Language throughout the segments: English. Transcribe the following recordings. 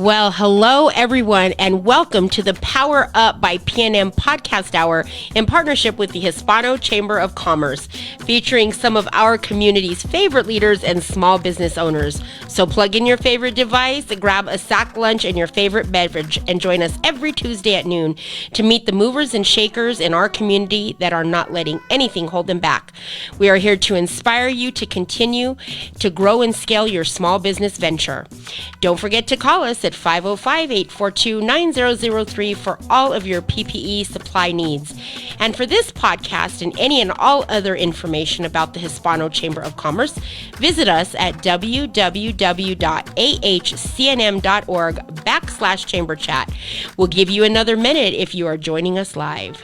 Well, hello everyone, and welcome to the Power Up by PNM podcast hour in partnership with the Hispano Chamber of Commerce, featuring some of our community's favorite leaders and small business owners. So plug in your favorite device, grab a sack lunch and your favorite beverage, and join us every Tuesday at noon to meet the movers and shakers in our community that are not letting anything hold them back. We are here to inspire you to continue to grow and scale your small business venture. Don't forget to call us at 505-842-9003 for all of your PPE supply needs. And for this podcast and any and all other information about the Hispano Chamber of Commerce, visit us at www.ahcnm.org/chamber chat. We'll give you another minute if you are joining us live.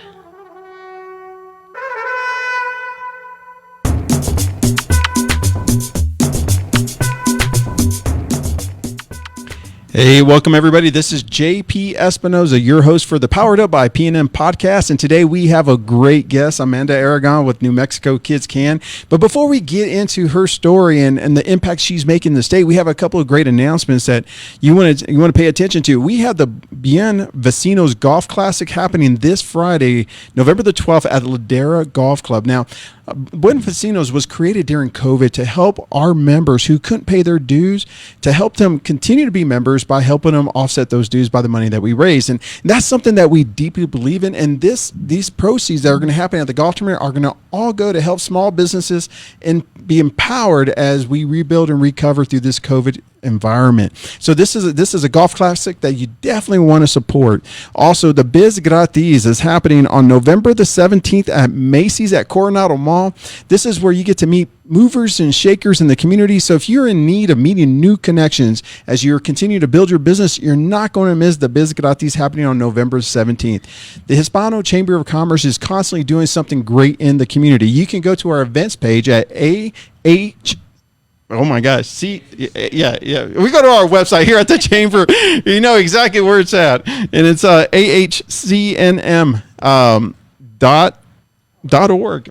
Hey, welcome everybody. This is JP Espinoza, your host for the Powered Up by PNM podcast. And today we have a great guest, Amanda Aragon with New Mexico Kidscan. But before we get into her story and the impact she's making in the state, we have a couple of great announcements that you want to pay attention to. We have the Bien Vecinos Golf Classic happening this Friday, November the 12th at Ladera Golf Club. Now, Buen Vecinos was created during COVID to help our members who couldn't pay their dues, to help them continue to be members by helping them offset those dues by the money that we raise. And that's something that we deeply believe in. And these proceeds that are going to happen at the golf tournament are going to all go to help small businesses and be empowered as we rebuild and recover through this COVID environment. So this is a golf classic that you definitely want to support. Also, the Biz Gratis is happening on November the 17th at Macy's at Coronado Mall. This is where you get to meet movers and shakers in the community. So if you're in need of meeting new connections as you continue to build your business, you're not going to miss the Biz Gratis happening on November 17th. The Hispano Chamber of Commerce is constantly doing something great in the community. You can go to our events page at Oh my gosh. See, yeah. We go to our website here at the Chamber. You know exactly where it's at. And it's ahcnm.org.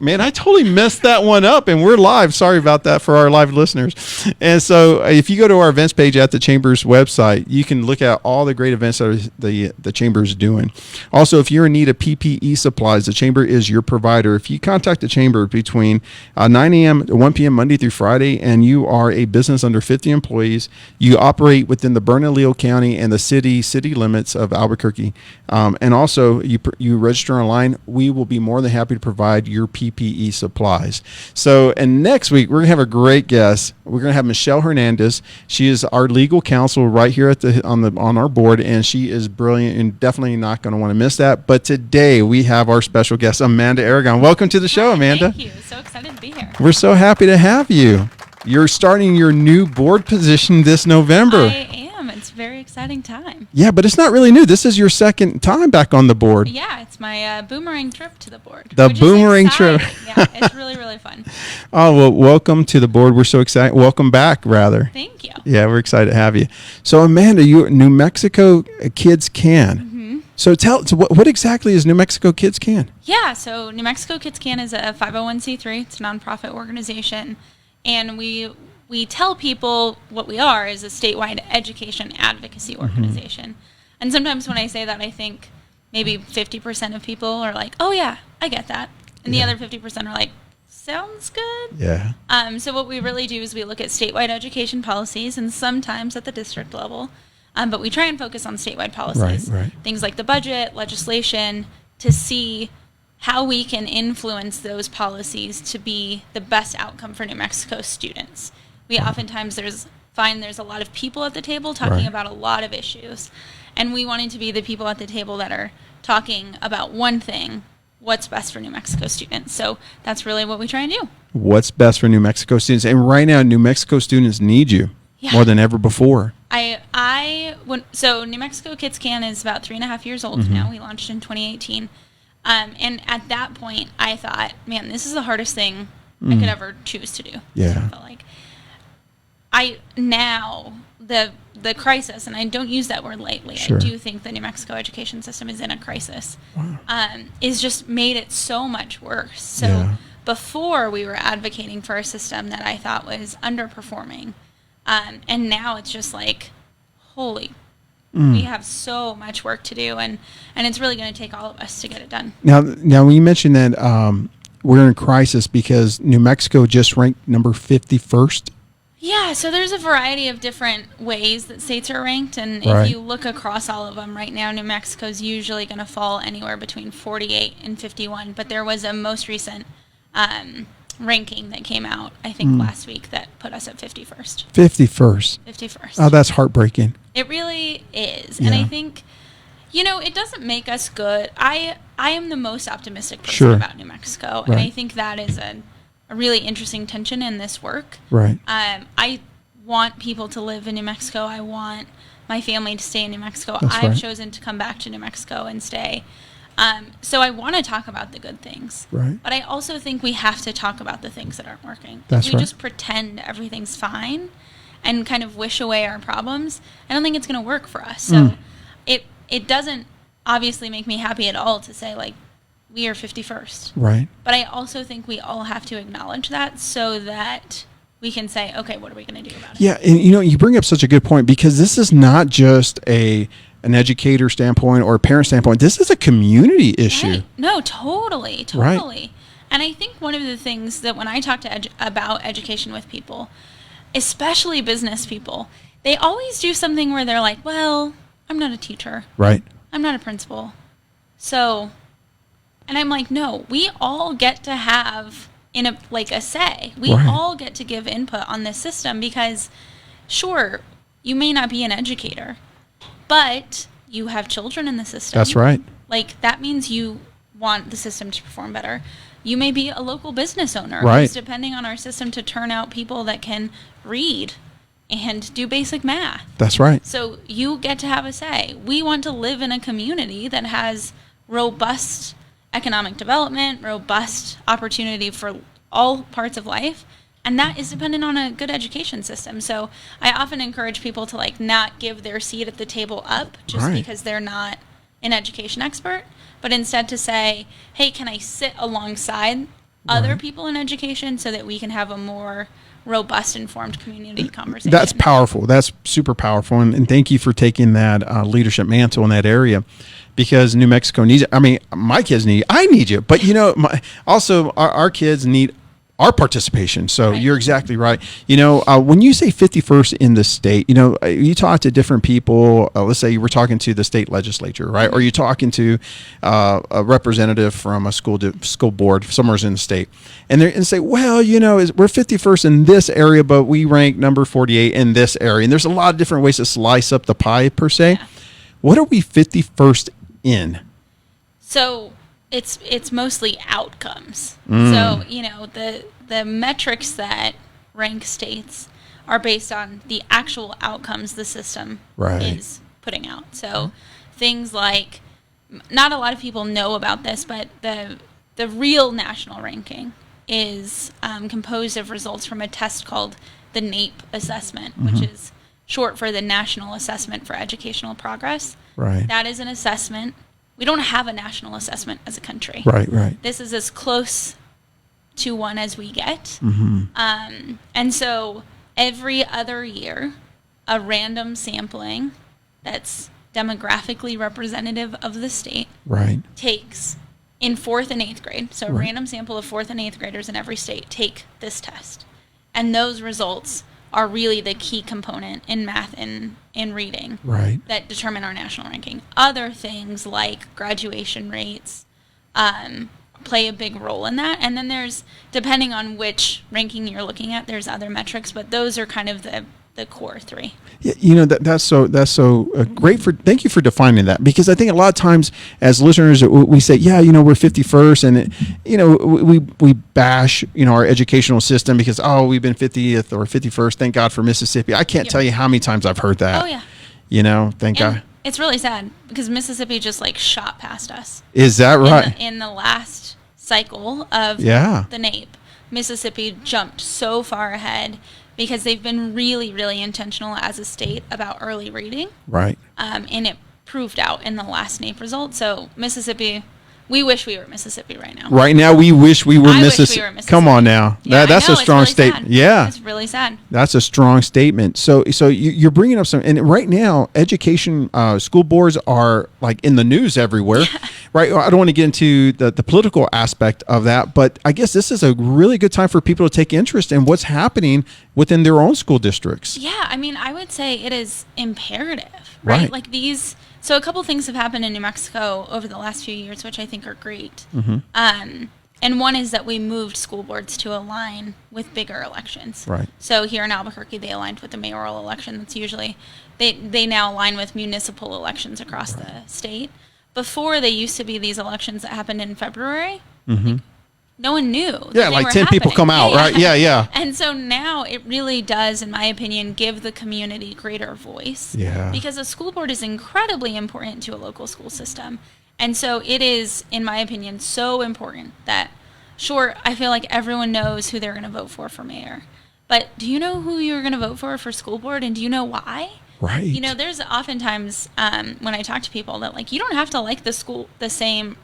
Man, I totally messed that one up, and we're live. Sorry about that for our live listeners. And so if you go to our events page at the Chamber's website, you can look at all the great events that the Chamber is doing. Also, if you're in need of PPE supplies, the Chamber is your provider. If you contact the Chamber between 9 a.m. to 1 p.m. Monday through Friday, and you are a business under 50 employees, you operate within the Bernalillo County and the city limits of Albuquerque, and also you register online, we will be more than happy to provide your PPE supplies. So, and next week we're gonna have a great guest. We're gonna have Michelle Hernandez. She is our legal counsel right here at on our board, and she is brilliant and definitely not going to want to miss that. But today we have our special guest, Amanda Aragon. Welcome to the show, Amanda. Thank you. So excited to be here. We're so happy to have you. You're starting your new board position this November. I am. It's a very exciting time. Yeah, but it's not really new. This is your second time back on the board. Yeah, it's my boomerang trip to the board. The boomerang trip. Yeah, it's really, really fun. Oh, well, welcome to the board. We're so excited. Welcome back, rather. Thank you. Yeah, we're excited to have you. So, Amanda, you New Mexico Kidscan. Mm-hmm. So what exactly is New Mexico Kidscan? Yeah, so New Mexico Kidscan is a 501c3. It's a nonprofit organization. And we tell people what we are is a statewide education advocacy organization. Mm-hmm. And sometimes when I say that, I think maybe 50% of people are like, oh, yeah, I get that. And the other 50% are like, sounds good. Yeah. So what we really do is we look at statewide education policies and sometimes at the district level. But we try and focus on statewide policies. Right. Things like the budget, legislation, to see how we can influence those policies to be the best outcome for New Mexico students. We oftentimes find there's a lot of people at the table talking about a lot of issues, and we wanted to be the people at the table that are talking about one thing, what's best for New Mexico students. So that's really what we try and do. What's best for New Mexico students. And right now, New Mexico students need you more than ever before. So New Mexico Kidscan is about 3.5 years old now. We launched in 2018. And at that point, I thought, man, this is the hardest thing I could ever choose to do. Yeah. I felt like the crisis, and I don't use that word lightly. Sure. I do think the New Mexico education system is in a crisis. Wow. Is just made it so much worse. So before we were advocating for a system that I thought was underperforming, and now it's just like, holy We have so much work to do, and it's really going to take all of us to get it done. Now when you mentioned that we're in crisis because New Mexico just ranked number 51st. Yeah, so there's a variety of different ways that states are ranked, and Right. if you look across all of them right now, New Mexico's usually going to fall anywhere between 48 and 51, but there was a most recent ranking that came out, I think, last week that put us at 51st. 51st. 51st. Oh, that's heartbreaking. It really is. Yeah. And I think, it doesn't make us good. I am the most optimistic person Sure. about New Mexico, and I think that is a really interesting tension in this work. Right. I want people to live in New Mexico. I want my family to stay in New Mexico. That's I've right. chosen to come back to New Mexico and stay. So I want to talk about the good things. Right. But I also think we have to talk about the things that aren't working. That's if we right. just pretend everything's fine and kind of wish away our problems, I don't think it's going to work for us. So it doesn't obviously make me happy at all to say, like, we are 51st. Right. But I also think we all have to acknowledge that so that we can say, okay, what are we going to do about it? Yeah, and you bring up such a good point because this is not just an educator standpoint or a parent standpoint. This is a community issue. Right. No, totally. Right. And I think one of the things that when I talk to about education with people, especially business people, they always do something where they're like, well, I'm not a teacher. Right. I'm not a principal. So, and I'm like, no, we all get to have a say. We Right. all get to give input on this system because, sure, you may not be an educator, but you have children in the system. That's right. Like, that means you want the system to perform better. You may be a local business owner Right. who's depending on our system to turn out people that can read and do basic math. That's right. So you get to have a say. We want to live in a community that has robust economic development, robust opportunity for all parts of life, and that is dependent on a good education system. So I often encourage people to not give their seat at the table up just Right. because they're not an education expert, but instead to say, hey, can I sit alongside other people in education so that we can have a more robust, informed community conversation? That's powerful. That's super powerful. And thank you for taking that leadership mantle in that area because New Mexico needs it. I mean, my kids need you. I need you. But, also our kids need our participation. So Right. you're exactly right. When you say 51st in the state, you talk to different people. Let's say you were talking to the state legislature, right? Or you're talking to a representative from a school board somewhere in the state. And say, well, we're 51st in this area, but we rank number 48 in this area. And there's a lot of different ways to slice up the pie per se. Yeah. What are we 51st in? So it's mostly outcomes. So, the metrics that rank states are based on the actual outcomes the system Right. is putting out. So things like, not a lot of people know about this, but the real national ranking is composed of results from a test called the NAEP assessment, which is short for the National Assessment for Educational Progress. Right. That is an assessment. We don't have a national assessment as a country. Right. This is as close to one as we get. And so every other year, a random sampling that's demographically representative of the state Right. takes in 4th and 8th grade. So a Right. random sample of 4th and 8th graders in every state take this test. And those results are really the key component in math and in reading Right. that determine our national ranking. Other things like graduation rates play a big role in that. And then there's, depending on which ranking you're looking at, there's other metrics, but those are kind of the core three. Yeah, that's so great thank you for defining that, because I think a lot of times as listeners we say, we're 51st, and we bash our educational system because we've been 50th or 51st. Thank God for Mississippi. I can't tell you how many times I've heard that. Oh yeah. Thank And God. it's really sad because Mississippi just shot past us. Is that right? In the last cycle of Yeah. the NAEP, Mississippi jumped so far ahead because they've been really, really intentional as a state about early reading. Right. And it proved out in the last NAEP result. So Mississippi we wish we were Mississippi right now. Right now, we wish we were I wish we Mississippi. were Mississippi. Come on now. Yeah, That's I know, a strong it's really statement. sad. Yeah. It's really sad. That's a strong statement. So you're bringing up some, and right now, education, school boards are like in the news everywhere, right? I don't want to get into the political aspect of that, but I guess this is a really good time for people to take interest in what's happening within their own school districts. Yeah, I mean, I would say it is imperative, right? Right. Like so a couple things have happened in New Mexico over the last few years, which I think are great. Mm-hmm. And one is that we moved school boards to align with bigger elections. Right. So here in Albuquerque, they aligned with the mayoral election. That's usually, they now align with municipal elections across the state. Before, they used to be these elections that happened in February. Mm-hmm. Like, no one knew. That Yeah, they like were 10 people happening. come out, right? Yeah. And so now it really does, in my opinion, give the community greater voice. Yeah. Because a school board is incredibly important to a local school system. And so it is, in my opinion, so important that, sure, I feel like everyone knows who they're going to vote for mayor. But do you know who you're going to vote for school board? And do you know why? Right. You know, there's oftentimes when I talk to people that, like, you don't have to like the same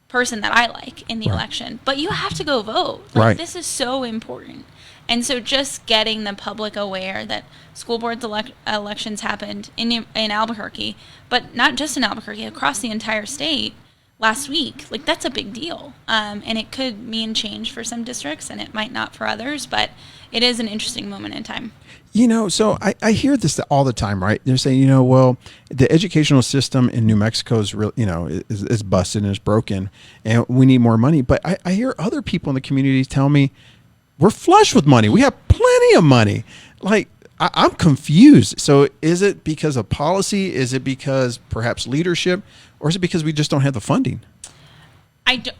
person that I like in the election, but you have to go vote. Like, Right. This is so important. And so just getting the public aware that school board elections happened in Albuquerque, but not just in Albuquerque, across the entire state last week, like, that's a big deal. And it could mean change for some districts, and it might not for others, but it is an interesting moment in time. You know, so I hear this all the time, right? They're saying, well, the educational system in New Mexico is real, is busted and is broken, and we need more money. But I hear other people in the community tell me we're flush with money. We have plenty of money. Like, I'm confused. So is it because of policy? Is it because perhaps leadership? Or is it because we just don't have the funding?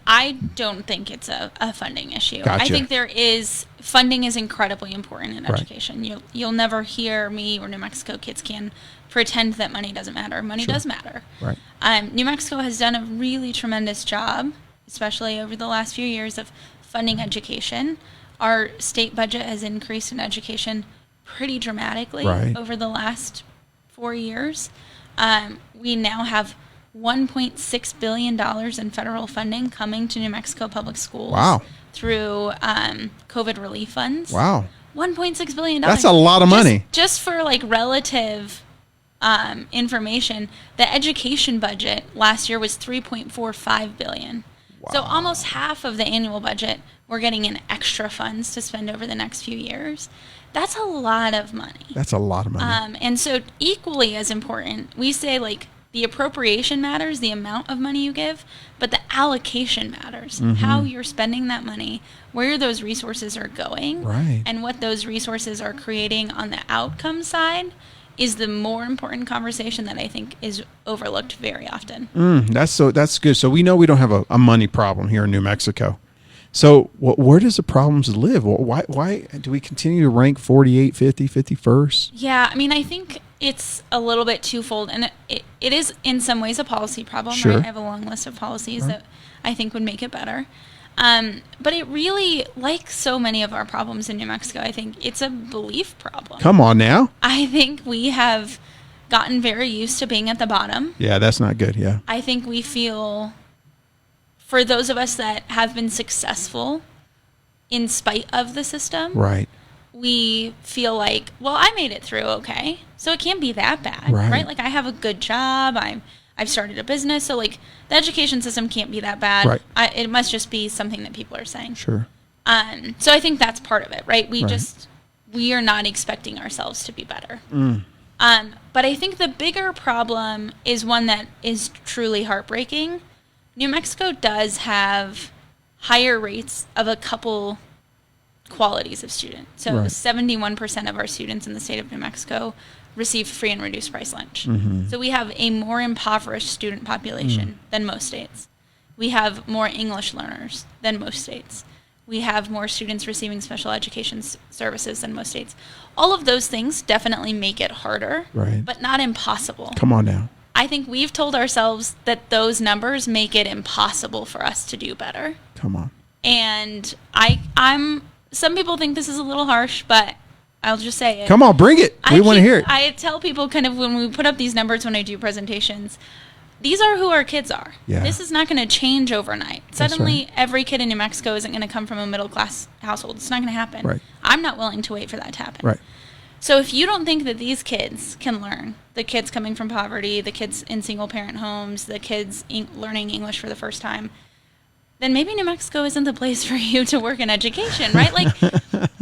I don't think it's a funding issue. Gotcha. I think funding is incredibly important in education. You'll never hear me or New Mexico Kidscan pretend that money doesn't matter. Money does matter. Right. New Mexico has done a really tremendous job, especially over the last few years, of funding education. Our state budget has increased in education pretty dramatically over the last 4 years. We now have $1.6 billion in federal funding coming to New Mexico public schools through COVID relief funds. Wow. $1.6 billion. That's a lot of money. Just for like relative information, the education budget last year was $3.45 billion. Wow. So almost half of the annual budget we're getting in extra funds to spend over the next few years. That's a lot of money. And so equally as important, we say, like, the appropriation matters, the amount of money you give, but the allocation matters. Mm-hmm. How you're spending that money, where those resources are going, and what those resources are creating on the outcome side is the more important conversation that I think is overlooked very often. That's good. So we know we don't have a money problem here in New Mexico. So where does the problems live? Why do we continue to rank 48, 50, 51st? Yeah, I mean, I think it's a little bit twofold, and it is in some ways a policy problem. Sure. Right? I have a long list of policies that I think would make it better. But it really, like so many of our problems in New Mexico, I think it's a belief problem. Come on now. I think we have gotten very used to being at the bottom. Yeah, that's not good. Yeah. I think we feel, for those of us that have been successful in spite of the system, we feel like, well, I made it through okay, so it can't be that bad, right? Like, I have a good job, I've started a business, so, like, the education system can't be that bad. It must just be something that people are saying. Sure. So I think that's part of it, right? We are not expecting ourselves to be better. But I think the bigger problem is one that is truly heartbreaking. New Mexico does have higher rates of a couple qualities of student. So 71% of our students in the state of New Mexico receive free and reduced price lunch. Mm-hmm. So we have a more impoverished student population than most states. We have more English learners than most states. We have more students receiving special education services than most states. All of those things definitely make it harder, but not impossible. Come on now. I think we've told ourselves that those numbers make it impossible for us to do better. Come on. And some people think this is a little harsh, but I'll just say it. Come on, bring it. We want to hear it. I tell people, kind of, when we put up these numbers when I do presentations, these are who our kids are. Yeah. This is not going to change overnight. Suddenly, every kid in New Mexico isn't going to come from a middle-class household. It's not going to happen. Right. I'm not willing to wait for that to happen. Right. So if you don't think that these kids can learn, the kids coming from poverty, the kids in single-parent homes, the kids learning English for the first time, then maybe New Mexico isn't the place for you to work in education, right? Like,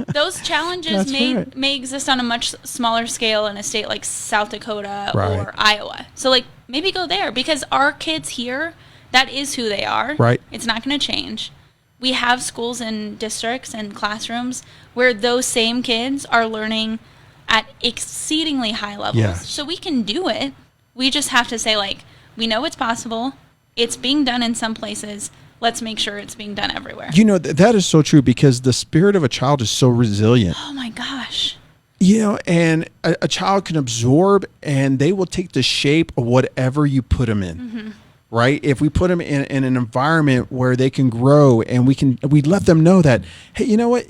those challenges may exist on a much smaller scale in a state like South Dakota or Iowa. So, like, maybe go there, because our kids here, that is who they are. Right. It's not going to change. We have schools and districts and classrooms where those same kids are learning at exceedingly high levels. Yes. So we can do it. We just have to say, like, we know it's possible. It's being done in some places. Let's make sure it's being done everywhere. You know, that is so true, because the spirit of a child is so resilient. Oh, my gosh. You know, and a child can absorb, and they will take the shape of whatever you put them in. Mm-hmm. Right? If we put them in an environment where they can grow, and we let them know that, hey, you know what?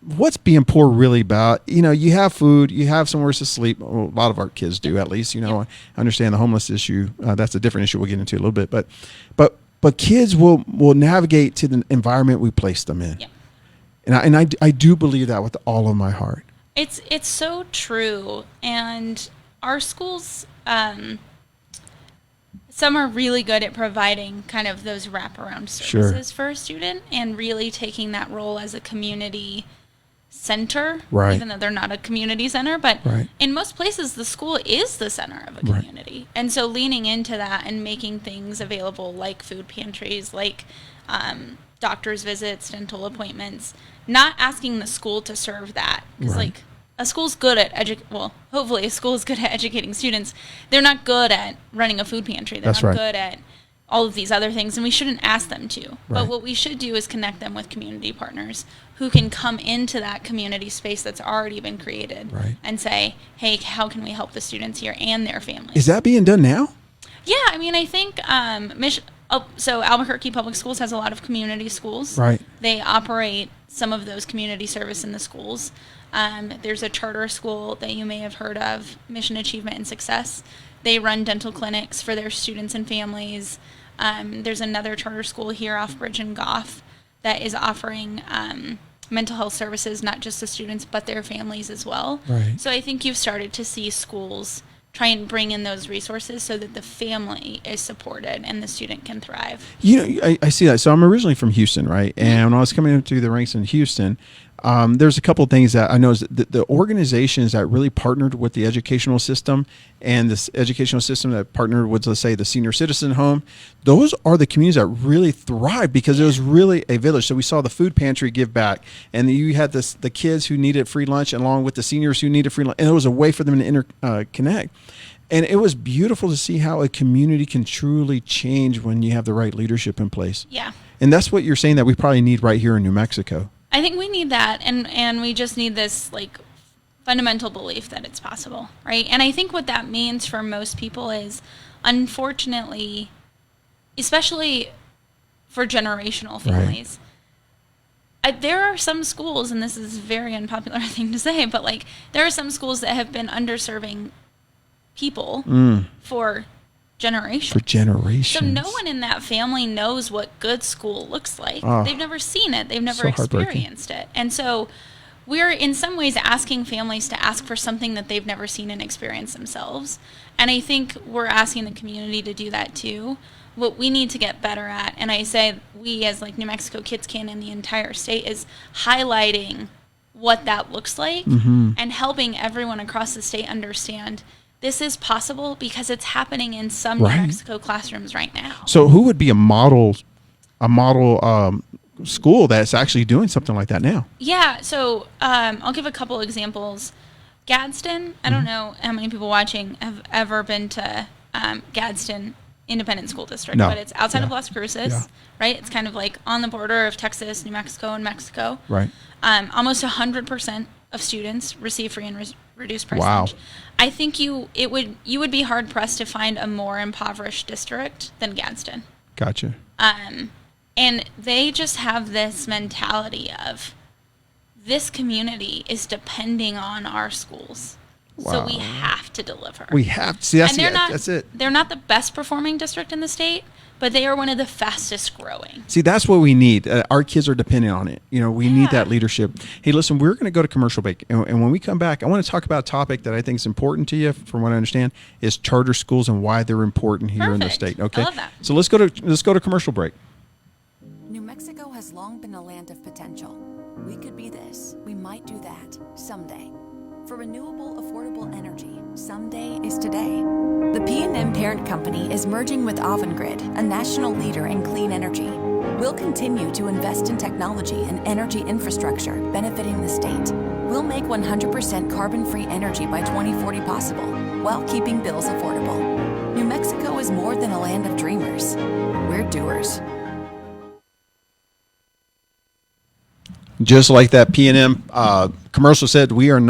What's being poor really about? You know, you have food, you have somewhere to sleep. Well, a lot of our kids do, at least. You know, I understand the homeless issue. That's a different issue we'll get into a little bit. But kids will navigate to the environment we place them in. Yeah. And I do believe that with all of my heart. It's so true. And our schools, some are really good at providing kind of those wraparound services for a student, and really taking that role as a community center, even though they're not a community center. But in most places, the school is the center of a community. And so leaning into that and making things available, like food pantries, like doctor's visits, dental appointments, not asking the school to serve that. Because like, a school's good at hopefully a school is good at educating students. They're not good at running a food pantry. They're not good at all of these other things, and we shouldn't ask them to. But what we should do is connect them with community partners who can come into that community space that's already been created and say, hey, how can we help the students here and their families? Is that being done now? Yeah, I mean, I think so Albuquerque Public Schools has a lot of community schools. They operate some of those community service in the schools. There's a charter school that you may have heard of, Mission Achievement and Success. They run dental clinics for their students and families. There's another charter school here off Bridge and Goff that is offering mental health services, not just to students, but their families as well. So I think you've started to see schools try and bring in those resources so that the family is supported and the student can thrive. You know, I see that. So I'm originally from Houston, right? And when I was coming into the ranks in Houston, there's a couple of things that I know is that the organizations that really partnered with the educational system, and this educational system that partnered with, let's say, the senior citizen home, those are the communities that really thrive, because it was really a village. So we saw the food pantry give back, and you had the kids who needed free lunch along with the seniors who needed free lunch, and it was a way for them to interconnect. And it was beautiful to see how a community can truly change when you have the right leadership in place. Yeah. And that's what you're saying that we probably need right here in New Mexico. I think we need that, and we just need this, like, fundamental belief that it's possible, right? And I think what that means for most people is, unfortunately, especially for generational families, there are some schools, and this is a very unpopular thing to say, but, like, there are some schools that have been underserving people for generations. So no one in that family knows what good school looks like. They've never seen it. They've never experienced it. And so we're in some ways asking families to ask for something that they've never seen and experienced themselves. And I think we're asking the community to do that too. What we need to get better at, and I say we as like New Mexico Kidscan and the entire state, is highlighting what that looks like and helping everyone across the state understand this is possible, because it's happening in some New Mexico classrooms right now. So who would be a model school that's actually doing something like that now? Yeah, so I'll give a couple examples. Gadsden, I don't know how many people watching have ever been to Gadsden Independent School District, but it's outside of Las Cruces, right? It's kind of like on the border of Texas, New Mexico, and Mexico. Right. Almost 100% of students receive free and reduced price lunch. I think you would be hard pressed to find a more impoverished district than Gadsden. Gotcha. And they just have this mentality of this community is depending on our schools. So we have to deliver. We have to. See, that's, and that's it. They're not the best performing district in the state, but they are one of the fastest growing. See, that's what we need. Our kids are dependent on it. We need that leadership. Hey, listen, we're going to go to commercial break. And when we come back, I want to talk about a topic that I think is important to you, from what I understand, is charter schools and why they're important here in the state. Okay. I love that. So let's go to commercial break. New Mexico has long been a land of potential. We could be this. We might do that someday. For renewable, affordable energy, someday is today. The PNM parent company is merging with Avangrid, a national leader in clean energy. We'll continue to invest in technology and energy infrastructure benefiting the state. We'll make 100% carbon-free energy by 2040 possible, while keeping bills affordable. New Mexico is more than a land of dreamers. We're doers. Just like that PNM commercial said, we are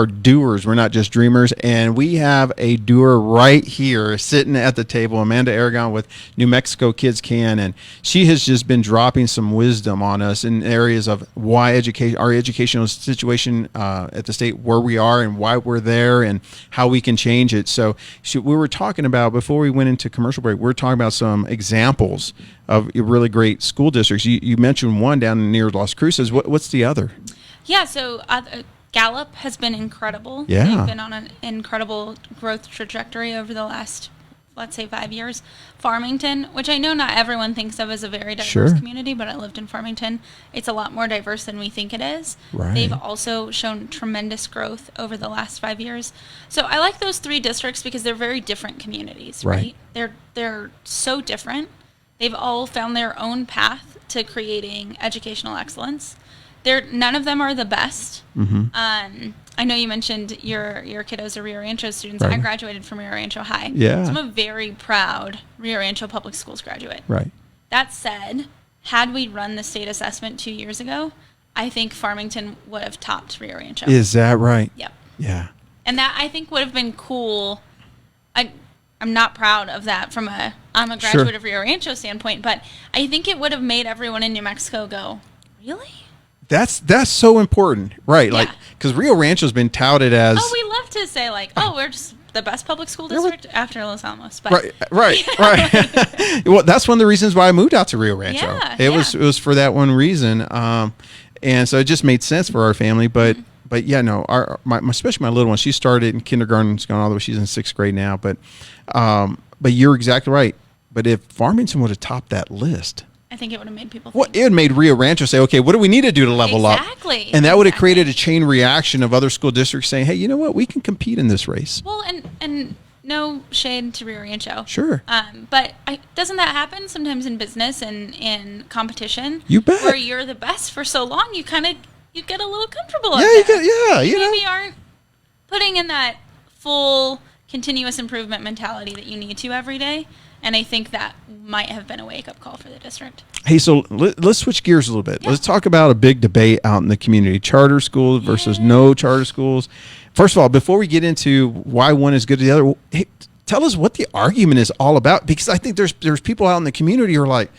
doers. We're not just dreamers. And we have a doer right here sitting at the table, Amanda Aragon with New Mexico Kidscan. And she has just been dropping some wisdom on us in areas of why our educational situation at the state, where we are and why we're there and how we can change it. So we were talking about, before we went into commercial break, we were talking about some examples of really great school districts. You mentioned one down near Las Cruces. What's the other? Yeah, so Gallup has been incredible. Yeah. They've been on an incredible growth trajectory over the last, let's say, 5 years. Farmington, which I know not everyone thinks of as a very diverse community, but I lived in Farmington. It's a lot more diverse than we think it is. Right. They've also shown tremendous growth over the last 5 years. So I like those three districts because they're very different communities, right? They're so different. They've all found their own path to creating educational excellence. None of them are the best. Mm-hmm. I know you mentioned your kiddos are Rio Rancho students. Right. I graduated from Rio Rancho High. Yeah. So I'm a very proud Rio Rancho Public Schools graduate. Right. That said, had we run the state assessment 2 years ago, I think Farmington would have topped Rio Rancho. Is that right? Yep. Yeah. And that, I think, would have been cool. I'm not proud of that I'm a graduate of Rio Rancho standpoint, but I think it would have made everyone in New Mexico go, really? That's so important, right? Yeah. Like, because Rio Rancho's been touted as. Oh, we love to say we're just the best public school district after Los Alamos. But Right. Well, that's one of the reasons why I moved out to Rio Rancho. Yeah, it was for that one reason, and so it just made sense for our family. But yeah, no, especially my little one, she started in kindergarten, she's gone all the way. She's in 6th grade now. But you're exactly right. But if Farmington would have topped that list, I think it would have made people think. Well, it made Rio Rancho say, okay, what do we need to do to level up? Exactly. And that would have created a chain reaction of other school districts saying, hey, you know what? We can compete in this race. Well, and no shade to Rio Rancho. Sure. But doesn't that happen sometimes in business and in competition? You bet. Where you're the best for so long, you get a little comfortable. You maybe aren't putting in that full continuous improvement mentality that you need to every day. And I think that might have been a wake-up call for the district. Hey, so let's switch gears a little bit. Yeah. Let's talk about a big debate out in the community, charter schools versus no charter schools. First of all, before we get into why one is good to the other, hey, tell us what the argument is all about, because I think there's people out in the community who are like,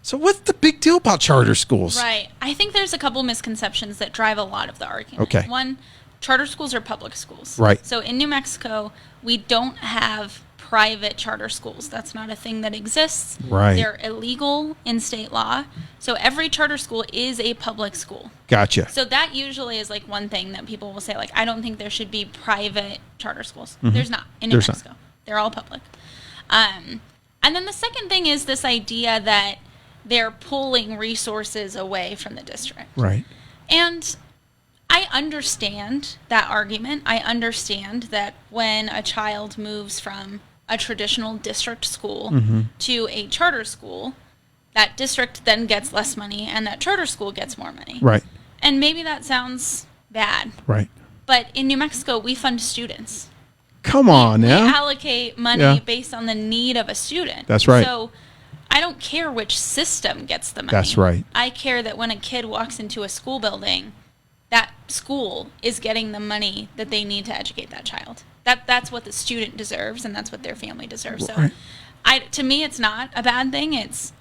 so what's the big deal about charter schools? Right. I think there's a couple misconceptions that drive a lot of the argument. Okay. One, charter schools are public schools. Right. So in New Mexico, we don't have private charter schools. That's not a thing that exists. Right. They're illegal in state law. So every charter school is a public school. Gotcha. So that usually is one thing that people will say, I don't think there should be private charter schools. Mm-hmm. There's not in New Mexico. Not. They're all public. And then the second thing is this idea that they're pulling resources away from the district. Right. And I understand that argument. I understand that when a child moves from a traditional district school to a charter school, that district then gets less money and that charter school gets more money. Right. And maybe that sounds bad. Right. But in New Mexico, we fund students. Come on now. We allocate money based on the need of a student. That's right. So I don't care which system gets the money. That's right. I care that when a kid walks into a school building, that school is getting the money that they need to educate that child. That's what the student deserves, and that's what their family deserves. So, to me, it's not a bad thing. It's,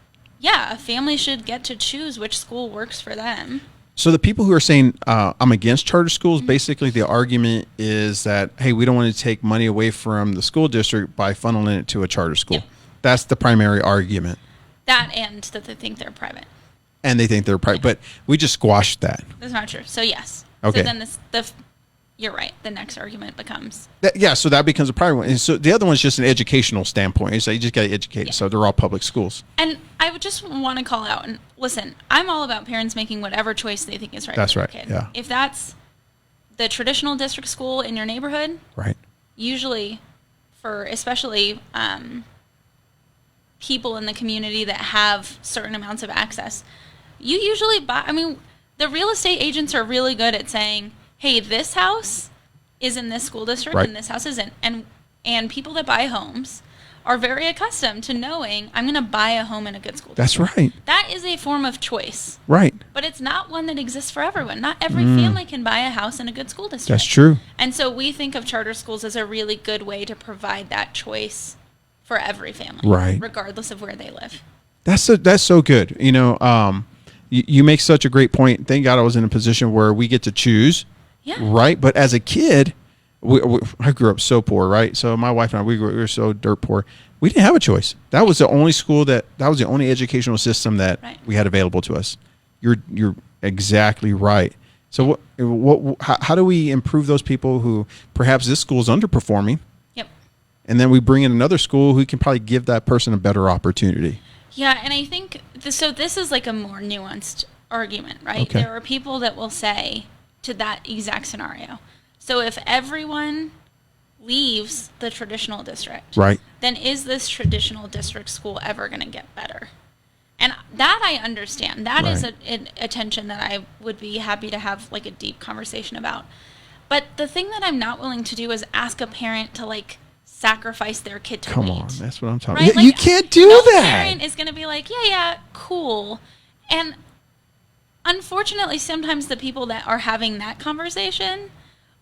a family should get to choose which school works for them. So the people who are saying I'm against charter schools, basically the argument is that, hey, we don't want to take money away from the school district by funneling it to a charter school. Yep. That's the primary argument. That and that they think they're private. And they think they're private, but we just squashed that. That's not true. So yes. Okay. So then you're right. The next argument becomes So that becomes a private one. And so the other one's just an educational standpoint. So you just got to educate. So they're all public schools. And I would just want to call out and listen, I'm all about parents making whatever choice they think is right That's for their right, kid. yeah. If that's the traditional district school in your neighborhood, Right. usually for especially people in the community that have certain amounts of access, you usually buy, the real estate agents are really good at saying, hey, this house is in this school district Right. and this house isn't. And people that buy homes are very accustomed to knowing I'm going to buy a home in a good school That's district. right. That is a form of choice. Right. But it's not one that exists for everyone. Not every family can buy a house in a good school district. That's true. And so we think of charter schools as a really good way to provide that choice for every family, Right. regardless of where they live. That's so good. You make such a great point. Thank God I was in a position where we get to choose. Yeah. Right. But as a kid, I grew up so poor. Right. So my wife and I, we were so dirt poor. We didn't have a choice. That was the only school that was the only educational system that Right. we had available to us. You're exactly right. So how do we improve those people who perhaps this school is underperforming? Yep. And then we bring in another school who can probably give that person a better opportunity. Yeah, and I think so. This is like a more nuanced argument, right? Okay. There are people that will say to that exact scenario. So if everyone leaves the traditional district, Right. then is this traditional district school ever going to get better? And that I understand. That is Right. a tension that I would be happy to have like a deep conversation about. But the thing that I'm not willing to do is ask a parent to like sacrifice their kid to Come wait. on. That's what I'm talking Right? about. Like, You can't do no that. parent is going to be like, yeah, cool. And unfortunately, sometimes the people that are having that conversation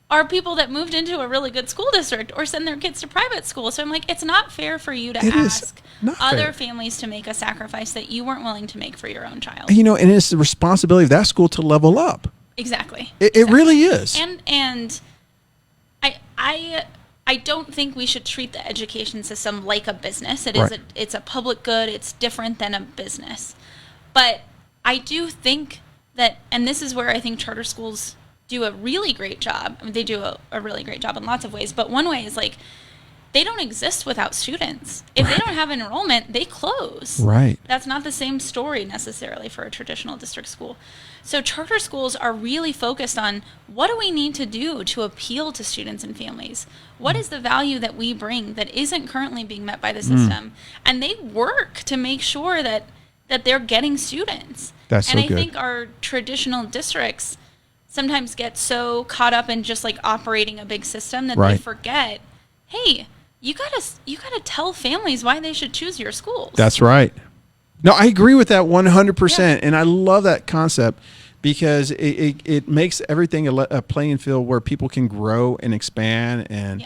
are people that moved into a really good school district or send their kids to private school. So I'm like, it's not fair for you to It is ask not other fair. families to make a sacrifice that you weren't willing to make for your own child. And it's the responsibility of that school to level up. Exactly. It really is. And I don't think we should treat the education system like a business. It's a public good. It's different than a business. But I do think that, and this is where I think charter schools do a really great job. They do a really great job in lots of ways. But one way is like, they don't exist without students. If they don't have enrollment, they close. Right. That's not the same story necessarily for a traditional district school. So charter schools are really focused on what do we need to do to appeal to students and families? What is the value that we bring that isn't currently being met by the system? And they work to make sure that they're getting students. That's so and I good. think our traditional districts sometimes get so caught up in just like operating a big system that they Right. forget, hey, you gotta tell families why they should choose your schools. That's right. No, I agree with that 100%. Yeah. And I love that concept because it makes everything a playing field where people can grow and expand. And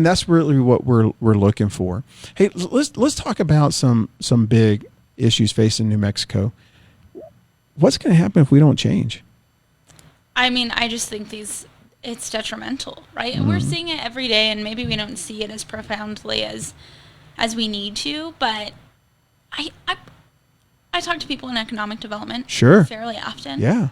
that's really what we're looking for. Hey, let's talk about some big issues facing New Mexico. What's going to happen if we don't change? I mean, I just think it's detrimental, right? And we're seeing it every day, and maybe we don't see it as profoundly as we need to, but I talk to people in economic development fairly often. Yeah.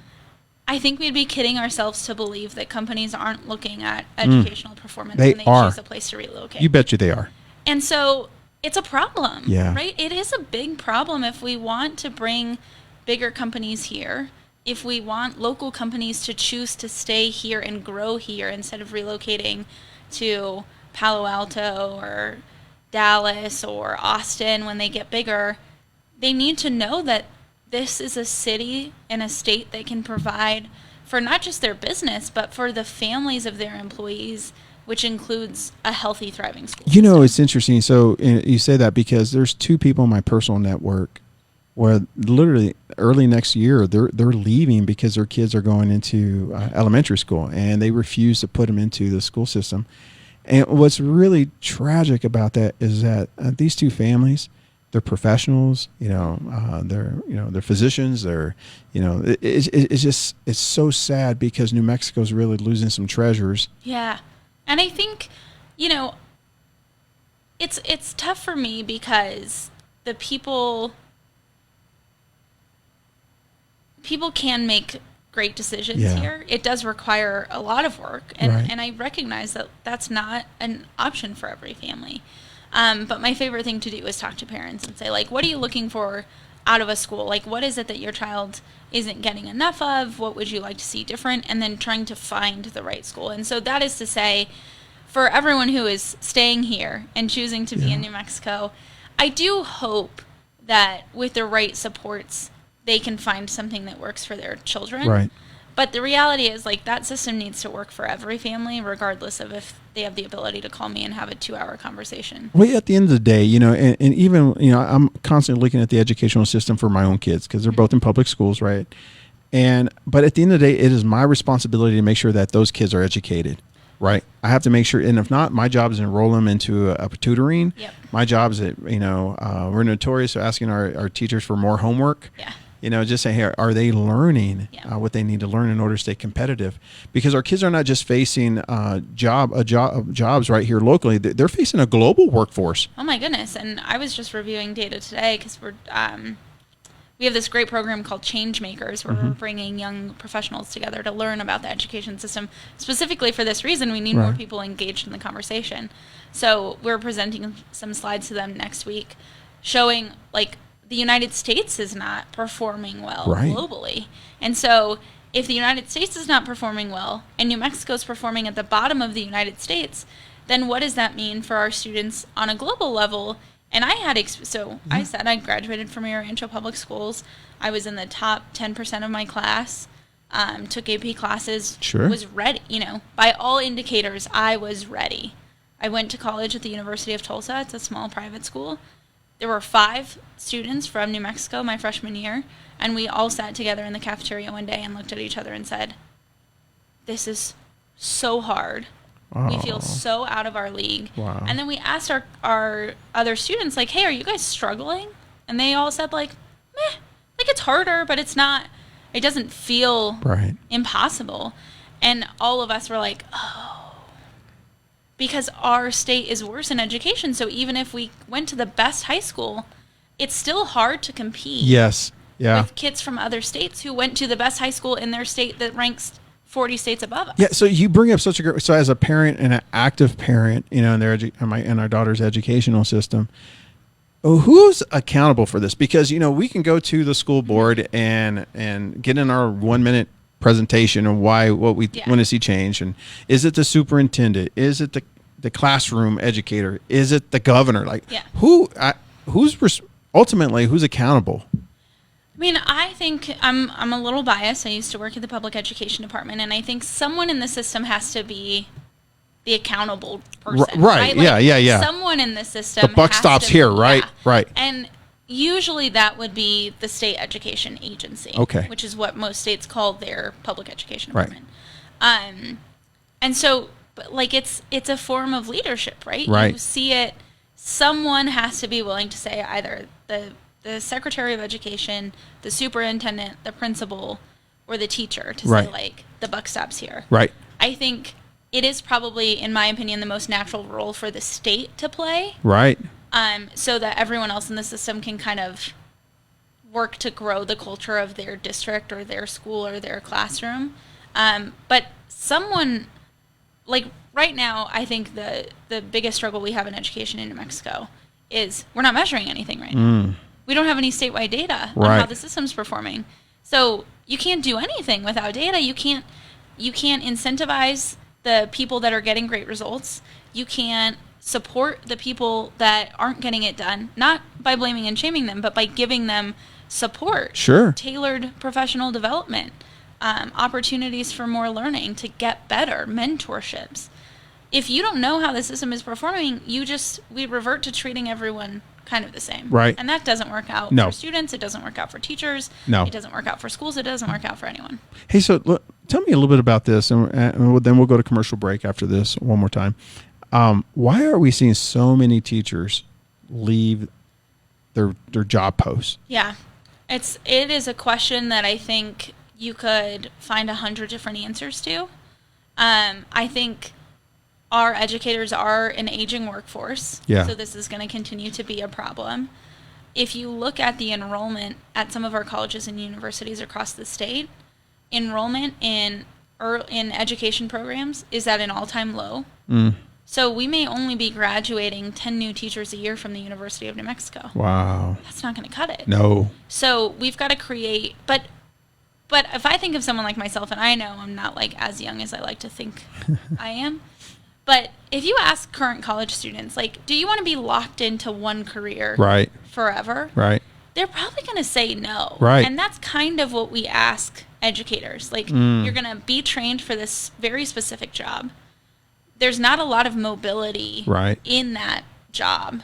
I think we'd be kidding ourselves to believe that companies aren't looking at educational performance They when they are. choose a place to relocate. You bet you they are. And so it's a problem, Yeah. right? It is a big problem if we want to bring bigger companies here, if we want local companies to choose to stay here and grow here instead of relocating to Palo Alto or Dallas or Austin when they get bigger. They need to know that this is a city and a state that can provide for not just their business, but for the families of their employees, which includes a healthy, thriving school system. It's interesting. So you say that because there's two people in my personal network where literally early next year they're leaving because their kids are going into elementary school and they refuse to put them into the school system. And what's really tragic about that is that these two families, they're professionals, they're physicians, it's so sad because New Mexico's really losing some treasures. Yeah. And I think, it's tough for me because the people can make great decisions here. It does require a lot of work, and I recognize that that's not an option for every family. But my favorite thing to do is talk to parents and say, like, what are you looking for out of a school? Like, what is it that your child isn't getting enough of? What would you like to see different? And then trying to find the right school. And so that is to say, for everyone who is staying here and choosing to be in New Mexico, I do hope that with the right supports, they can find something that works for their children. Right. But the reality is, like, that system needs to work for every family, regardless of if they have the ability to call me and have a 2-hour conversation. Well, at the end of the day, and even, I'm constantly looking at the educational system for my own kids because they're both in public schools, right? But at the end of the day, it is my responsibility to make sure that those kids are educated, right? I have to make sure, and if not, my job is to enroll them into a tutoring. Yep. My job is that, we're notorious for asking our teachers for more homework. Yeah. Just saying, hey, are they learning what they need to learn in order to stay competitive? Because our kids are not just facing jobs right here locally; they're facing a global workforce. Oh my goodness! And I was just reviewing data today because we have this great program called Change Makers, where we're bringing young professionals together to learn about the education system. Specifically for this reason, we need more people engaged in the conversation. So we're presenting some slides to them next week, showing like the United States is not performing well globally. And so if the United States is not performing well and New Mexico is performing at the bottom of the United States, then what does that mean for our students on a global level? And I had, I said I graduated from Rio Rancho Public Schools. I was in the top 10% of my class, took AP classes, was ready, by all indicators, I was ready. I went to college at the University of Tulsa. It's a small private school. There were 5 students from New Mexico my freshman year, and we all sat together in the cafeteria one day and looked at each other and said, this is so hard. We feel so out of our league. Wow. And then we asked our other students, like, hey, are you guys struggling? And they all said, like, meh, like it's harder, but it doesn't feel impossible. And all of us were like, oh. Because our state is worse in education. So even if we went to the best high school, it's still hard to compete with kids from other states who went to the best high school in their state that ranks 40 states above us. Yeah, so you bring up such a great, so as a parent and an active parent, in our daughter's educational system, who's accountable for this? Because, we can go to the school board and get in our 1-minute presentation of what we want to see change, and is it the superintendent, is it the classroom educator, is it the governor, who's ultimately who's accountable? I mean, I think I'm a little biased. I used to work at the public education department, and I think someone in the system has to be the accountable person, right? Yeah. Someone in the system, the buck stops here, right? And usually that would be the state education agency, which is what most states call their public education department. And so, but like it's a form of leadership, right? You see it. Someone has to be willing to say either the Secretary of Education, the superintendent, the principal, or the teacher to say, like, the buck stops here. Right. I think it is probably, in my opinion, the most natural role for the state to play. Right. So that everyone else in the system can kind of work to grow the culture of their district or their school or their classroom. But someone, like right now, I think the biggest struggle we have in education in New Mexico is we're not measuring anything right now. We don't have any statewide data on how the system's performing. So you can't do anything without data. You can't incentivize the people that are getting great results. You can't support the people that aren't getting it done, not by blaming and shaming them, but by giving them support. Tailored professional development, opportunities for more learning to get better, mentorships. If you don't know how the system is performing, we revert to treating everyone kind of the same. Right. And that doesn't work out for students. It doesn't work out for teachers. No. It doesn't work out for schools. It doesn't work out for anyone. Hey, so look, tell me a little bit about this, and then we'll go to commercial break after this one more time. Why are we seeing so many teachers leave their job posts? Yeah. It is a question that I think you could find 100 different answers to. I think our educators are an aging workforce. Yeah. So this is going to continue to be a problem. If you look at the enrollment at some of our colleges and universities across the state, enrollment in education programs is at an all-time low. So we may only be graduating 10 new teachers a year from the University of New Mexico. Wow. That's not going to cut it. No. So we've got to create, but if I think of someone like myself, and I know I'm not like as young as I like to think I am, but if you ask current college students, like, do you want to be locked into one career Right. forever? Right. They're probably going to say no. Right. And that's kind of what we ask educators. Like, you're going to be trained for this very specific job. There's not a lot of mobility Right. in that job.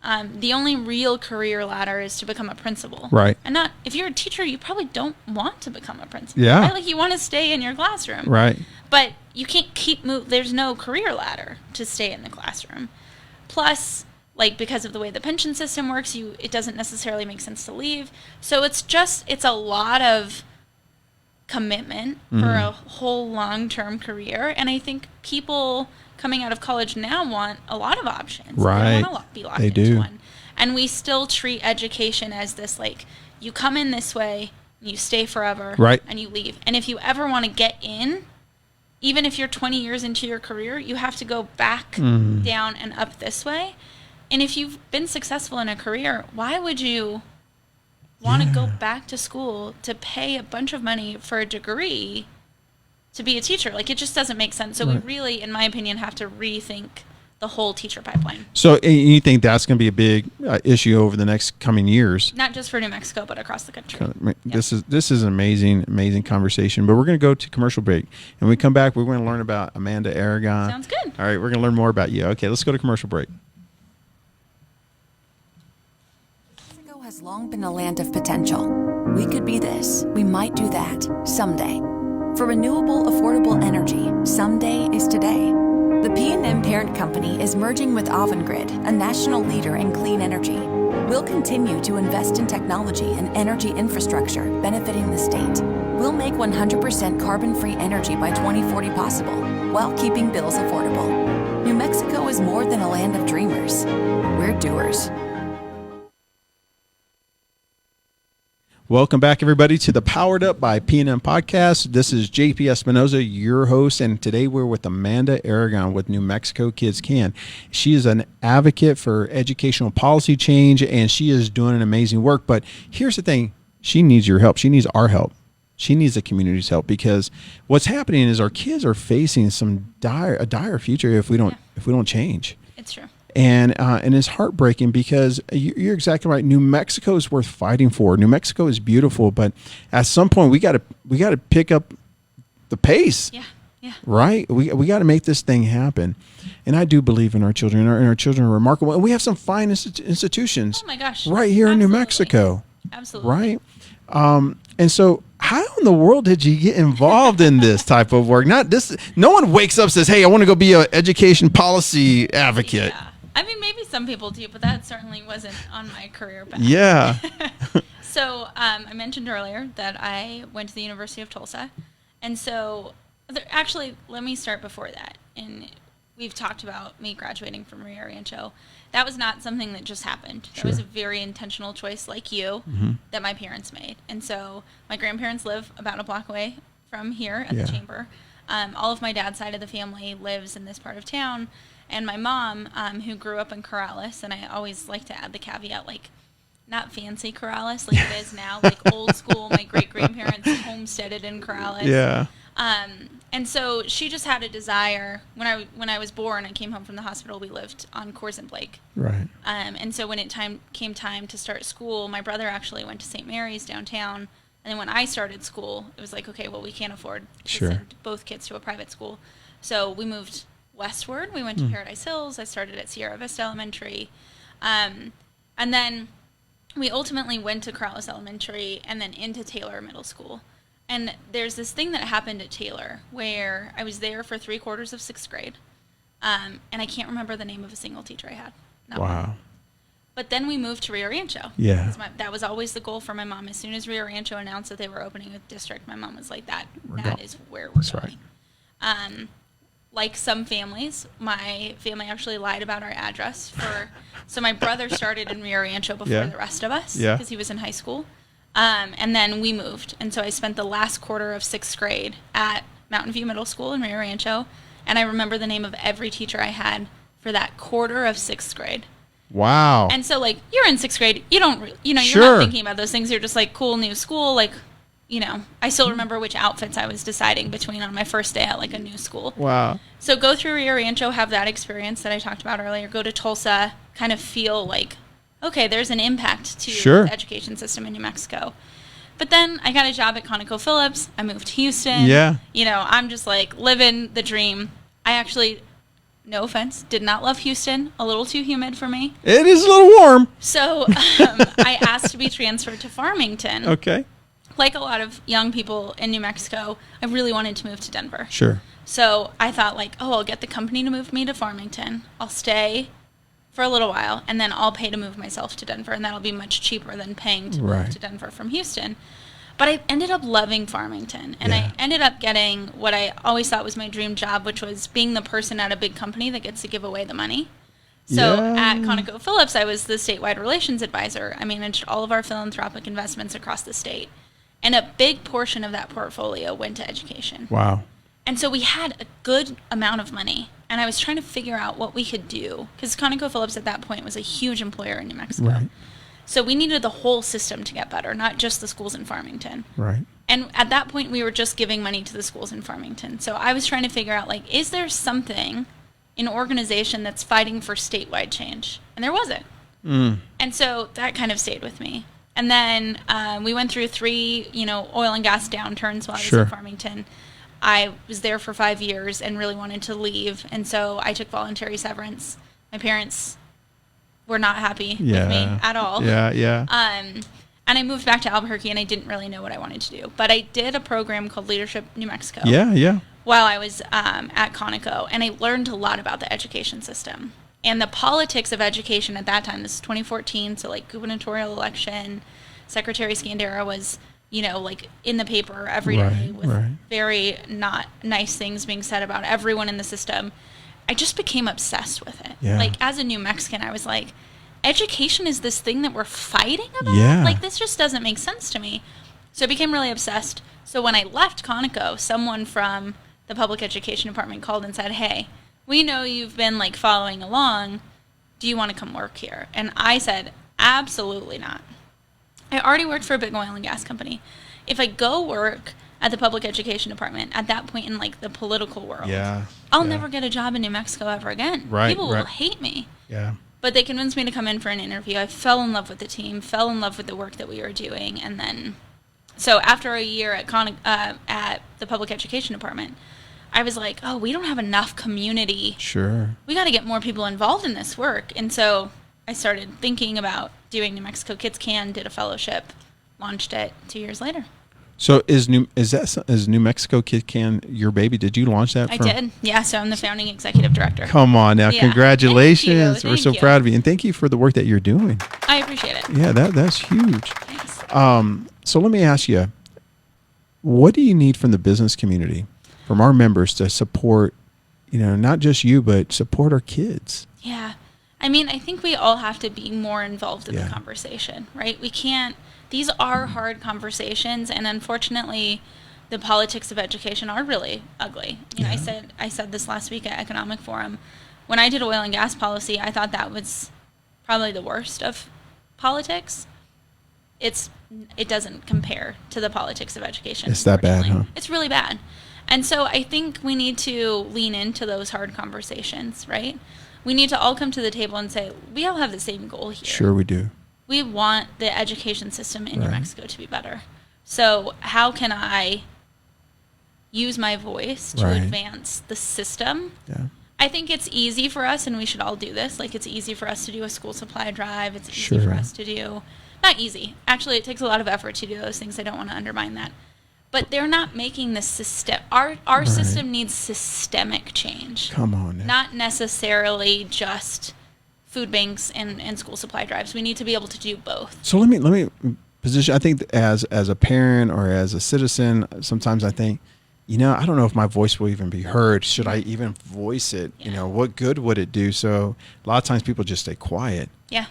The only real career ladder is to become a principal. Right. And if you're a teacher, you probably don't want to become a principal. Yeah. Right? Like, you want to stay in your classroom. Right. But you can't there's no career ladder to stay in the classroom. Plus, like, because of the way the pension system works, it doesn't necessarily make sense to leave. So it's a lot of commitment for a whole long-term career. And I think people coming out of college now want a lot of options. Right. They don't want to be locked They into do. one. And we still treat education as this, like, you come in this way, you stay forever, Right. and you leave. And if you ever want to get in, even if you're 20 years into your career, you have to go back down and up this way. And if you've been successful in a career, why would you want to go back to school to pay a bunch of money for a degree to be a teacher? Like, it just doesn't make sense. So we really, in my opinion, have to rethink the whole teacher pipeline. So you think that's going to be a big issue over the next coming years? Not just for New Mexico, but across the country. This is an amazing conversation. But we're going to go to commercial break, and when we come back, we're going to learn about Amanda Aragon. Sounds good. All right, we're going to learn more about you. Okay, let's go to commercial break. Mexico has long been a land of potential. We could be this. We might do that someday. For renewable, affordable energy, someday is today. The PNM parent company is merging with Avangrid, a national leader in clean energy. We'll continue to invest in technology and energy infrastructure benefiting the state. We'll make 100% carbon-free energy by 2040 possible, while keeping bills affordable. New Mexico is more than a land of dreamers. We're doers. Welcome back, everybody, to the Powered Up by PNM podcast. This is JP Espinoza, your host, and today we're with Amanda Aragon with New Mexico Kidscan. She is an advocate for educational policy change, and she is doing an amazing work. But here's the thing. She needs your help. She needs our help. She needs the community's help, because what's happening is our kids are facing a dire future if we don't change. It's true. And it's heartbreaking, because you're exactly right. New Mexico is worth fighting for. New Mexico is beautiful, but at some point we got to pick up the pace. Yeah. Right. We got to make this thing happen. And I do believe in our children, and our children are remarkable. And we have some fine institutions. Oh my gosh. Right here in New Absolutely. Mexico. Absolutely. Right. And so, how in the world did you get involved in this type of work? No one wakes up and says, "Hey, I want to go be an education policy advocate." Yeah. I mean, maybe some people do, but that certainly wasn't on my career path. Yeah. So I mentioned earlier that I went to the University of Tulsa. And so actually, let me start before that. And we've talked about me graduating from Rio Rancho. That was not something that just happened. That was a very intentional choice, like you, that my parents made. And so my grandparents live about a block away from here at the Chamber. All of my dad's side of the family lives in this part of town. And my mom, who grew up in Corrales, and I always like to add the caveat, like, not fancy Corrales like it is now, like old school, my great-grandparents homesteaded in Corrales. Yeah. And so she just had a desire. When I was born, I came home from the hospital, we lived on Coors and Blake. Right. And so when it came time to start school, my brother actually went to St. Mary's downtown. And then when I started school, it was like, okay, well, we can't afford to send both kids to a private school. So we moved westward. We went to Paradise Hills. I started at Sierra Vista Elementary. And then we ultimately went to Corrales Elementary and then into Taylor Middle School. And there's this thing that happened at Taylor where I was there for 3/4 of 6th grade. And I can't remember the name of a single teacher I had. Not one. But then we moved to Rio Rancho. Yeah. That was always the goal for my mom. As soon as Rio Rancho announced that they were opening a district, my mom was like, that is where we're going. Right. Like some families, my family actually lied about our address so my brother started in Rio Rancho before the rest of us because he was in high school. And then we moved. And so I spent the last quarter of 6th grade at Mountain View Middle School in Rio Rancho. And I remember the name of every teacher I had for that quarter of 6th grade. Wow. And so, like, you're in 6th grade. You don't, you're Sure. not thinking about those things. You're just like, cool, new school. Like, I still remember which outfits I was deciding between on my first day at, like, a new school. Wow. So go through Rio Rancho, have that experience that I talked about earlier. Go to Tulsa, kind of feel like, okay, there's an impact to the education system in New Mexico. But then I got a job at ConocoPhillips. I moved to Houston. Yeah. I'm just, like, living the dream. I actually, no offense, did not love Houston. A little too humid for me. It is a little warm. So I asked to be transferred to Farmington. Okay. Like a lot of young people in New Mexico, I really wanted to move to Denver. Sure. So I thought, like, I'll get the company to move me to Farmington. I'll stay for a little while, and then I'll pay to move myself to Denver, and that'll be much cheaper than paying to move to Denver from Houston. But I ended up loving Farmington, and I ended up getting what I always thought was my dream job, which was being the person at a big company that gets to give away the money. So at ConocoPhillips, I was the statewide relations advisor. I managed all of our philanthropic investments across the state. And a big portion of that portfolio went to education. Wow. And so we had a good amount of money. And I was trying to figure out what we could do. Because ConocoPhillips at that point was a huge employer in New Mexico. Right. So we needed the whole system to get better, not just the schools in Farmington. Right. And at that point, we were just giving money to the schools in Farmington. So I was trying to figure out, like, is there something in an organization that's fighting for statewide change? And there wasn't. And so that kind of stayed with me. And then we went through 3, oil and gas downturns while I was in Farmington. I was there for 5 years and really wanted to leave. And so I took voluntary severance. My parents were not happy with me at all. Yeah. And I moved back to Albuquerque, and I didn't really know what I wanted to do. But I did a program called Leadership New Mexico. Yeah. While I was at Conoco, and I learned a lot about the education system. And the politics of education at that time, this is 2014, so like gubernatorial election, Secretary Scandera was, like in the paper every day with very not nice things being said about everyone in the system. I just became obsessed with it. Yeah. Like, as a New Mexican, I was like, education is this thing that we're fighting about? Yeah. Like, this just doesn't make sense to me. So I became really obsessed. So when I left Conoco, someone from the public education department called and said, hey, we know you've been, like, following along. Do you want to come work here? And I said, absolutely not. I already worked for a big oil and gas company. If I go work at the public education department at that point in, like, the political world, I'll never get a job in New Mexico ever again. People will hate me. Yeah. But they convinced me to come in for an interview. I fell in love with the team, fell in love with the work that we were doing, and then, so after a year at the public education department, I was like, oh, we don't have enough community. Sure. We got to get more people involved in this work. And so I started thinking about doing New Mexico Kidscan, did a fellowship, launched it 2 years later. So is New Mexico Kidscan your baby? Did you launch that? I did. Yeah, so I'm the founding executive director. Come on now. Yeah. Congratulations. Thank We're so you. proud of you. And thank you for the work that you're doing. I appreciate it. Yeah, that's huge. Thanks. So let me ask you, what do you need from the business community, from our members to support, not just you, but support our kids? Yeah. I mean, I think we all have to be more involved in the conversation, right? We can't, these are hard conversations, and unfortunately, the politics of education are really ugly. I said this last week at Economic Forum. When I did oil and gas policy, I thought that was probably the worst of politics. It doesn't compare to the politics of education. It's that bad, huh? It's really bad. And so I think we need to lean into those hard conversations, right? We need to all come to the table and say, we all have the same goal here. Sure we do. We want the education system in New Mexico to be better. So how can I use my voice to advance the system? Yeah. I think it's easy for us, and we should all do this. Like, it's easy for us to do a school supply drive. It's easy for us to do, not easy. Actually, it takes a lot of effort to do those things. I don't want to undermine that. But they're not making the system. Our system needs systemic change. Come on now. Not necessarily just food banks and school supply drives. We need to be able to do both. So let me position. I think as a parent or as a citizen, sometimes I think, I don't know if my voice will even be heard. Should I even voice it? Yeah. What good would it do? So a lot of times people just stay quiet. Yeah.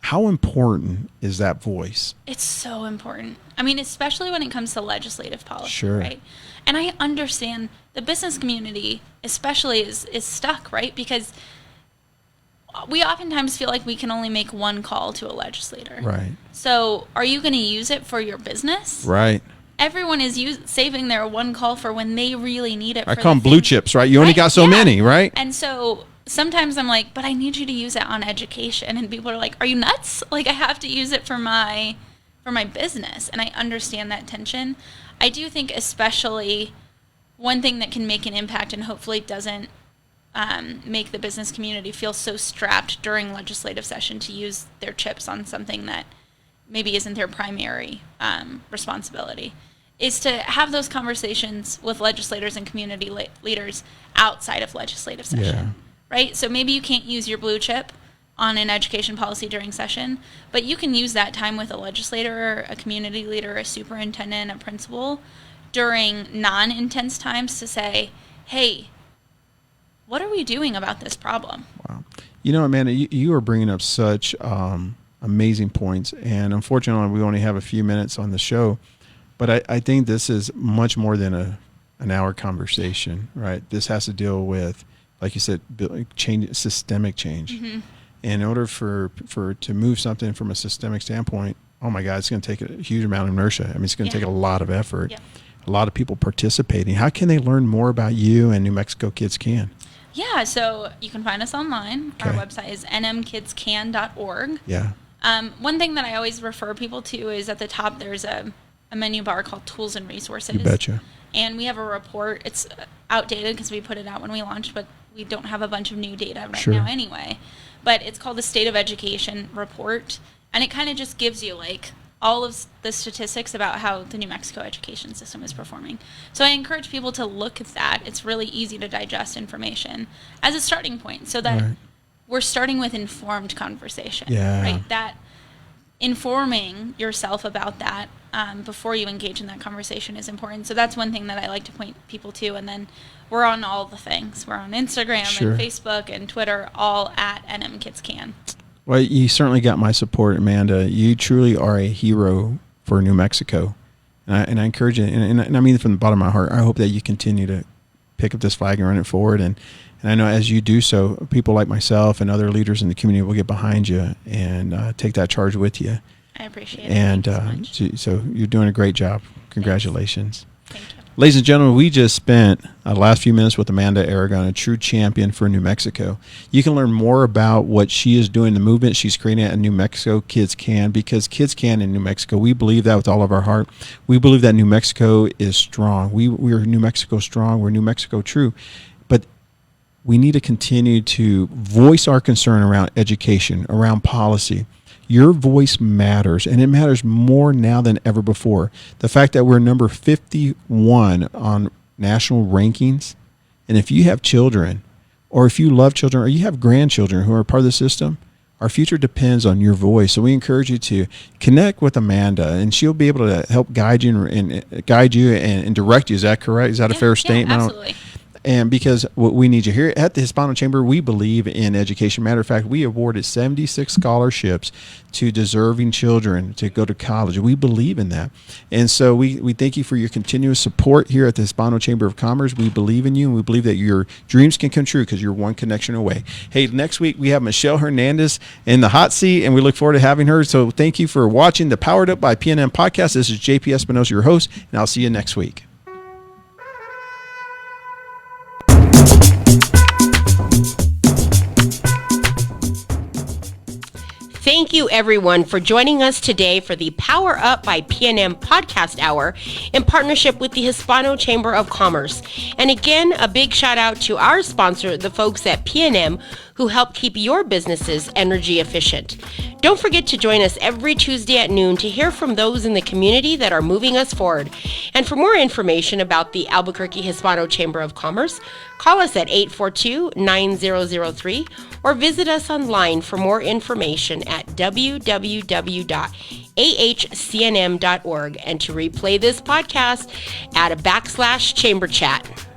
How important is that voice? It's so important. I mean, especially when it comes to legislative policy, Sure. right? And I understand the business community especially is stuck, right? Because we oftentimes feel like we can only make one call to a legislator. Right. So are you going to use it for your business? Right. Everyone is saving their one call for when they really need it. I call them blue chips, right? You only got so many, right? And so sometimes I'm like, but I need you to use it on education. And people are like, are you nuts? Like, I have to use it for my business. And I understand that tension. I do think especially one thing that can make an impact and hopefully doesn't make the business community feel so strapped during legislative session to use their chips on something that maybe isn't their primary responsibility, is to have those conversations with legislators and community leaders outside of legislative session, right? So maybe you can't use your blue chip on an education policy during session, but you can use that time with a legislator, a community leader, a superintendent, a principal during non-intense times to say, hey, what are we doing about this problem? Wow. Amanda, you are bringing up such amazing points. And unfortunately, we only have a few minutes on the show. But I think this is much more than an hour conversation, right? This has to deal with, like you said, systemic change. Mm-hmm. In order for to move something from a systemic standpoint, oh my God, it's going to take a huge amount of inertia. I mean, it's going to take a lot of effort, a lot of people participating. How can they learn more about you and New Mexico Kidscan? Yeah, so you can find us online. Okay. Our website is nmkidscan.org. Yeah. One thing that I always refer people to is at the top there's a menu bar called Tools and Resources. You betcha. And we have a report. It's outdated because we put it out when we launched, but we don't have a bunch of new data right now anyway. But it's called the State of Education Report, and it kind of just gives you like all of the statistics about how the New Mexico education system is performing. So I encourage people to look at that. It's really easy to digest information as a starting point so that we're starting with informed conversation, right? That informing yourself about that before you engage in that conversation is important. So that's one thing that I like to point people to. And then we're on all the things. We're on Instagram and Facebook and Twitter, all at NMKidsCan. Well, you certainly got my support, Amanda. You truly are a hero for New Mexico. And I encourage you, and I mean from the bottom of my heart, I hope that you continue to pick up this flag and run it forward. And I know as you do so, people like myself and other leaders in the community will get behind you and take that charge with you. I appreciate it. And so you're doing a great job. Congratulations. Thank you. Ladies and gentlemen, we just spent the last few minutes with Amanda Aragon, a true champion for New Mexico. You can learn more about what she is doing, the movement she's creating at New Mexico Kids Can, because Kids Can in New Mexico, we believe that with all of our heart. We believe that New Mexico is strong. We're New Mexico strong. We're New Mexico true. But we need to continue to voice our concern around education, around policy. Your voice matters, and it matters more now than ever before. The fact that we're number 51 on national rankings, and if you have children, or if you love children, or you have grandchildren who are part of the system, our future depends on your voice. So we encourage you to connect with Amanda, and she'll be able to help guide you and direct you. Is that correct? Is that a fair statement? Absolutely. And because we need you here at the Hispano Chamber, we believe in education. Matter of fact, we awarded 76 scholarships to deserving children to go to college. We believe in that. And so we thank you for your continuous support here at the Hispano Chamber of Commerce. We believe in you, and we believe that your dreams can come true because you're one connection away. Hey, next week we have Michelle Hernandez in the hot seat, and we look forward to having her. So thank you for watching the Powered Up by PNM podcast. This is JP Espinosa, your host, and I'll see you next week. Thank you, everyone, for joining us today for the Power Up by PNM podcast hour in partnership with the Hispano Chamber of Commerce. And again, a big shout out to our sponsor, the folks at PNM, who help keep your businesses energy efficient. Don't forget to join us every Tuesday at noon to hear from those in the community that are moving us forward. And for more information about the Albuquerque Hispano Chamber of Commerce, call us at 842-9003 or visit us online for more information at www.ahcnm.org. And to replay this podcast, add a /chamber chat.